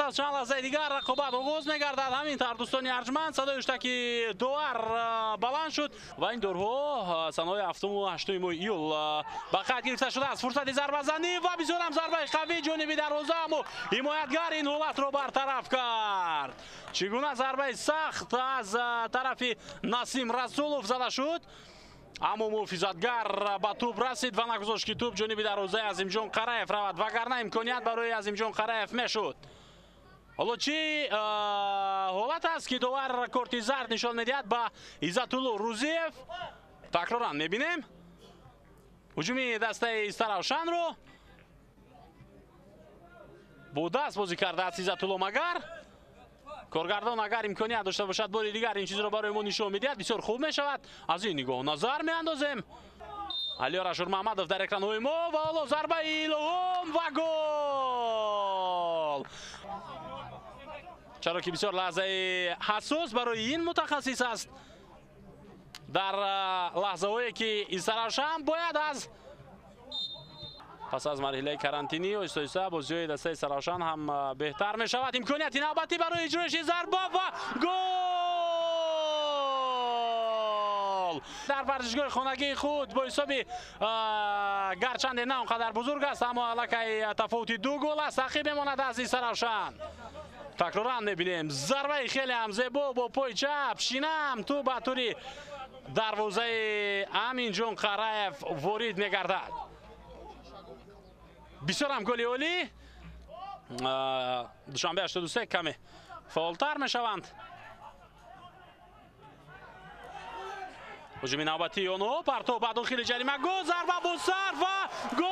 از چند لحظه دیگر رقابت آغاز می‌گردد. همینطور دوستان ارجمند صدای اشتکی دوار بلند شد و این دورها سنهای هفتم و هشتم ایول به خط گرفته شده است. فرصت ضربه زنی و بسیار هم ضربه قوی جانبی دروازه اما حمایتگر این حالت رو برطرف کرد. چگونه ضربه سخت از طرف نسیم رسولوف زده شد اما محافظتگر به توپ رسید و نگذاشت که توپ جانبی دروازه عظیمجان قرایف رود، وگرنه امکانیت برای عظیمجان قرایف میشد. حالا چی حالت است که دوباره کارت زرد نشان میدهد به عزتالله روزیف. تکرارا میبینیم هجومی دسته استراوشن رو با دست بازی کرده است عزتالله، مگر کارگردان اگر امکانیت داشته باشد باری دیگر این چیز رو برای ما نشان میدهد بسیار خوب میشود. از این نگاه نظر میاندازیم علیار اشور محمدов در اکران های ما و حالا ضربه ایلهام و گل. چرا که بسیار لحظه حساس برای این متخصص است در لحظه هایی که استراوشن باید از پس از مرحله کرانتینی و ایستا بازی دسته استراوشن هم بهتر می شود. امکانیت نوبتی برای اجرایش ضربه و گل در ورزشگاه خانگی خود با حساب گرچند نه اونقدر بزرگ است اما علاقه تفاوتی 2 گل است تعقیب میماند از استراوشن. تکرارا میبینیم ضربه خیلی هم زیبا با پای چپ شینم تو به طوری دروازه امینجان قرایف وارد میگردد. بسیار هم گلی عالی. دوشنبه 83 کمی فعالتر میشوند. هجوم نوبتی اونو پرتو به داخل جریمه گل ضربه با سر و گل.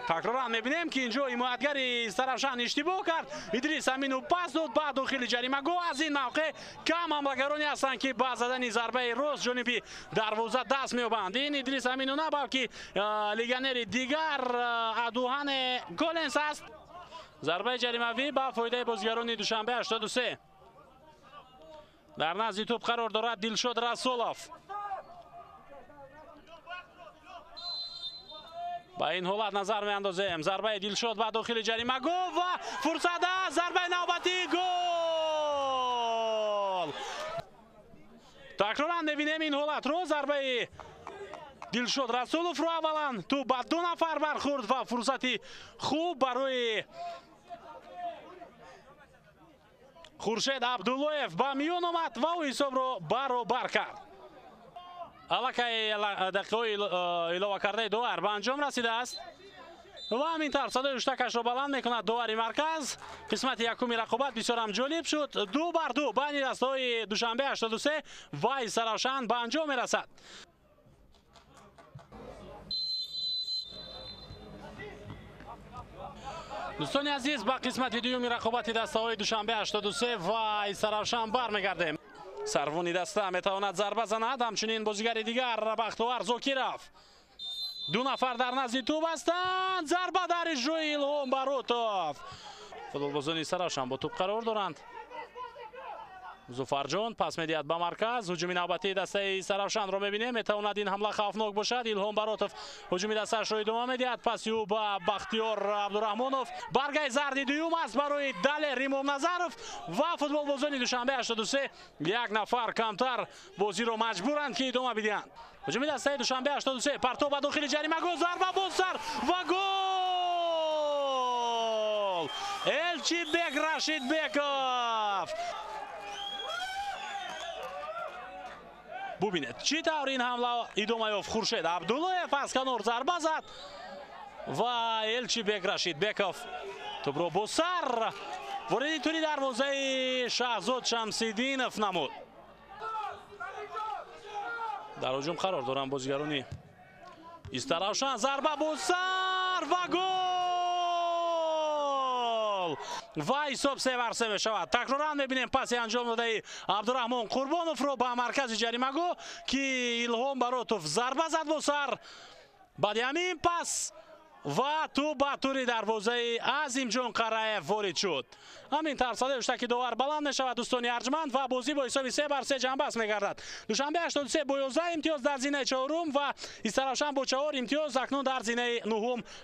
تکرارا میبینیم که اینجا حمایتگر استراوشن اشتباه کرد. ادریس امینو پاس داد به داخل جریمه گل. از این موقع کم حملهگرانی هستند که با زدن ضربه راست جانبی دروازه دست مییابند. این ادریس امینو نه بلکه لیگنر دیگر ادوهان گولنس است. ضربه جریمه‌ای با فایده بازیگران دوشنبه 83 در نزد توپ قرار دارد دلشاد رسولوف. با این حالت نظر میاندازیم ضربه دلشاد و داخل جریمه گل و فرصت است ضربه نوبتی گل. تکرارا میبینیم این حالت رو ضربه دلشاد رسولوف رو اولا تو با 2 نفر برخورد و فرصتی خوب برای خورشید عبداللهیف با میون آمد و او حساب رو برابر کرد. علاقه دقیقه علاوه کرده دوار به انجام رسیده است و همینطور صدای اشتکش را بلند میکند. دواری مرکز قسمت یکمی رقابت بسیار هم جالب شد. 2-2 بین دسته‌های دوشنبه 83 و استراوشن به انجام میرسد. دوستان عزیز با قسمت دومی رقابت دسته‌های دوشنبه 83 و استراوشن برمیگردیم. سروانی دسته میتواند ضربه زند. همچنین بازیگر دیگر بختیار زاکیرов. 2 نفر در نزد توپ هستند. ضربه در اجرای ایلهام باروتوف. فوتبالبازان استراوشن با توپ قرار دارند. زوفرجان پس میدهد به مرکز. هجوم نوبتی دسته استراوشن را میبینیم میتواند این حمله خوفناک باشد. ایلهام باروتوف هجوم دستش را ادامه میدهد. پس او با بختیار عبدالرحمانov برگه زرد دوم است برای دل امام نظرов و فوتبالبازان دوشنبه 83 1 نفر کمتر بازی را مجبورند که ادامه بدهند. هجوم دسته دوشنبه 83 پرتو به داخل جریمه گل ضربه با سر و گل. الچی بک رشید بکوف. ببینید چی طور این حمله ادامه یافت. خورشید عبداللهیف از کنار ضربه زد و الچی بک رشید بکوف توپ را با سر وارد توری دروازه شهزاد شمس‌الدینov نمود. در هجوم قرار دارند بازیگران استراوشن. ضربه با سر و گل و حساب 3-3 می شود. تکرارا میبینیم پاسی انجام داده عبدالرحمن قربانوف رو به مرکز جریمه گل که ایلهام باروتوف ضربه زد با سر. بعد همین پس و تو با توری دروازه عظیمجان قرایف وارد شد. همین صدای اشتکی دوار بلند می شود دوستان ارجمند و بازی با حساب 3-3 جنبه است میگردد. دوشنبه 83 با 11 امتیاز در زینه چهارم و استراوشن با 4 امتیاز اکنون در زینه نهم